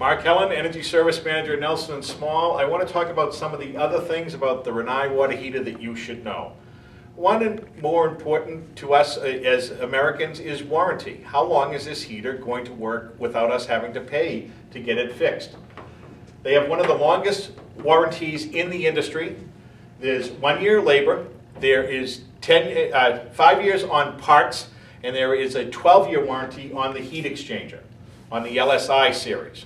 Mark Helen, Energy Service Manager, Nelson and Small. I want to talk about some of the other things about the Rinnai water heater that you should know. One and more important to us as Americans is warranty. How long is this heater going to work without us having to pay to get it fixed? They have one of the longest warranties in the industry. There's 1 year labor, there is 5 years on parts, and there is a 12-year warranty on the heat exchanger, on the LSI series.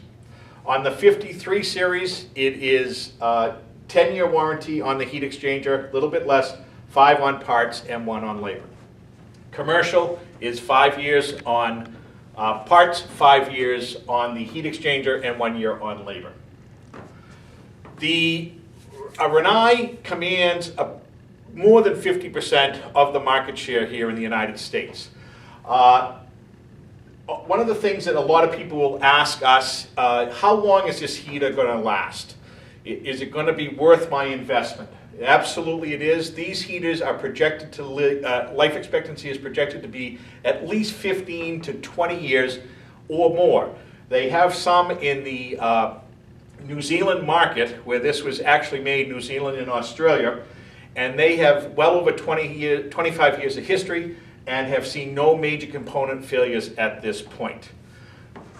On the 53 series, it is 10-year warranty on the heat exchanger, a little bit less, 5 on parts and 1 on labor. Commercial is 5 years on parts, 5 years on the heat exchanger, and 1 year on labor. The Rinnai commands more than 50% of the market share here in the United States. One of the things that a lot of people will ask us, how long is this heater going to last? Is it going to be worth my investment? Absolutely it is. These heaters are projected to life expectancy is projected to be at least 15 to 20 years or more. They have some in the New Zealand market, where this was actually made, New Zealand and Australia, and they have well over 25 years of history and have seen no major component failures at this point.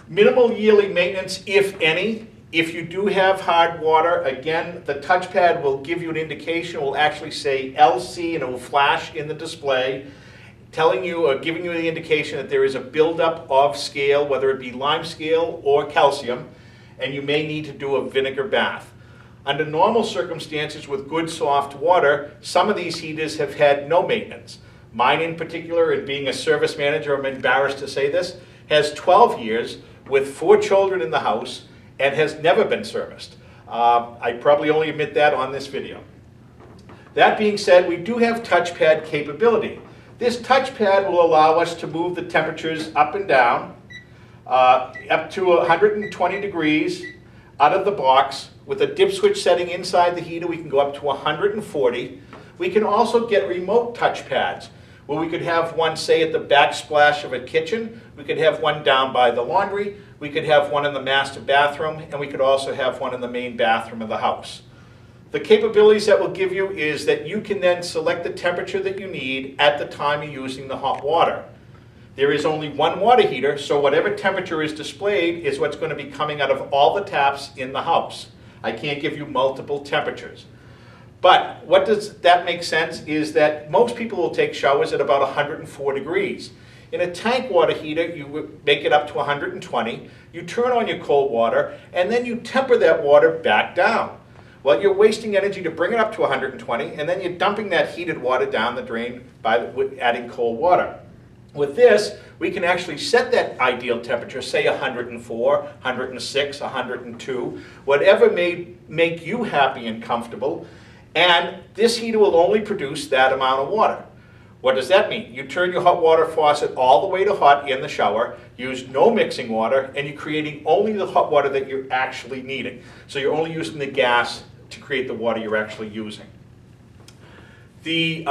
Minimal yearly maintenance, if any. If you do have hard water, again, the touchpad will give you an indication. It will actually say LC, and it will flash in the display, telling you or giving you the indication that there is a buildup of scale, whether it be lime scale or calcium, and you may need to do a vinegar bath. Under normal circumstances with good soft water, some of these heaters have had no maintenance. Mine in particular, and being a service manager, I'm embarrassed to say this, has 12 years with 4 children in the house and has never been serviced. I probably only admit that on this video. That being said, we do have touchpad capability. This touchpad will allow us to move the temperatures up and down, up to 120 degrees out of the box. With a dip switch setting inside the heater, we can go up to 140. We can also get remote touchpads, where we could have one, say, at the backsplash of a kitchen. We could have one down by the laundry. We could have one in the master bathroom, and we could also have one in the main bathroom of the house. The capabilities that will give you is that you can then select the temperature that you need at the time you're using the hot water. There is only one water heater, so whatever temperature is displayed is what's going to be coming out of all the taps in the house. I can't give you multiple temperatures. But what does that make sense is that most people will take showers at about 104 degrees. In a tank water heater, you make it up to 120, you turn on your cold water, and then you temper that water back down. Well, you're wasting energy to bring it up to 120, and then you're dumping that heated water down the drain by adding cold water. With this, we can actually set that ideal temperature, say 104, 106, 102, whatever may make you happy and comfortable. And this heater will only produce that amount of water. What does that mean? You turn your hot water faucet all the way to hot in the shower, use no mixing water, and you're creating only the hot water that you're actually needing. So you're only using the gas to create the water you're actually using. The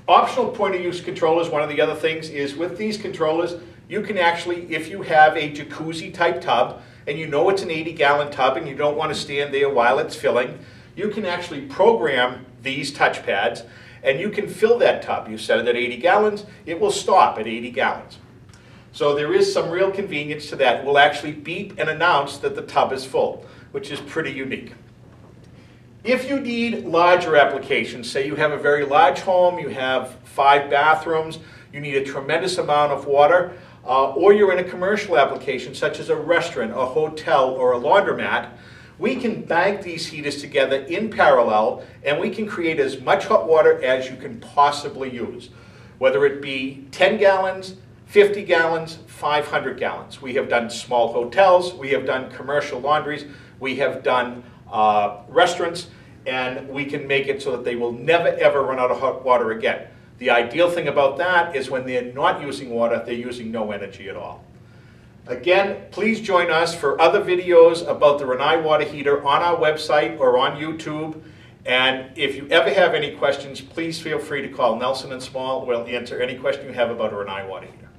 optional point of use controllers, one of the other things is with these controllers, you can actually, if you have a jacuzzi type tub, and you know it's an 80-gallon tub and you don't want to stand there while it's filling, you can actually program these touchpads and you can fill that tub. You set it at 80 gallons, it will stop at 80 gallons. So there is some real convenience to that. It will actually beep and announce that the tub is full, which is pretty unique. If you need larger applications, say you have a very large home, you have 5 bathrooms, you need a tremendous amount of water, or you're in a commercial application such as a restaurant, a hotel, or a laundromat, we can bank these heaters together in parallel, and we can create as much hot water as you can possibly use, whether it be 10 gallons, 50 gallons, 500 gallons. We have done small hotels, we have done commercial laundries, we have done restaurants, and we can make it so that they will never ever run out of hot water again. The ideal thing about that is when they're not using water, they're using no energy at all. Again, please join us for other videos about the Rinnai water heater on our website or on YouTube. And if you ever have any questions, please feel free to call Nelson and Small. We'll answer any question you have about a Rinnai water heater.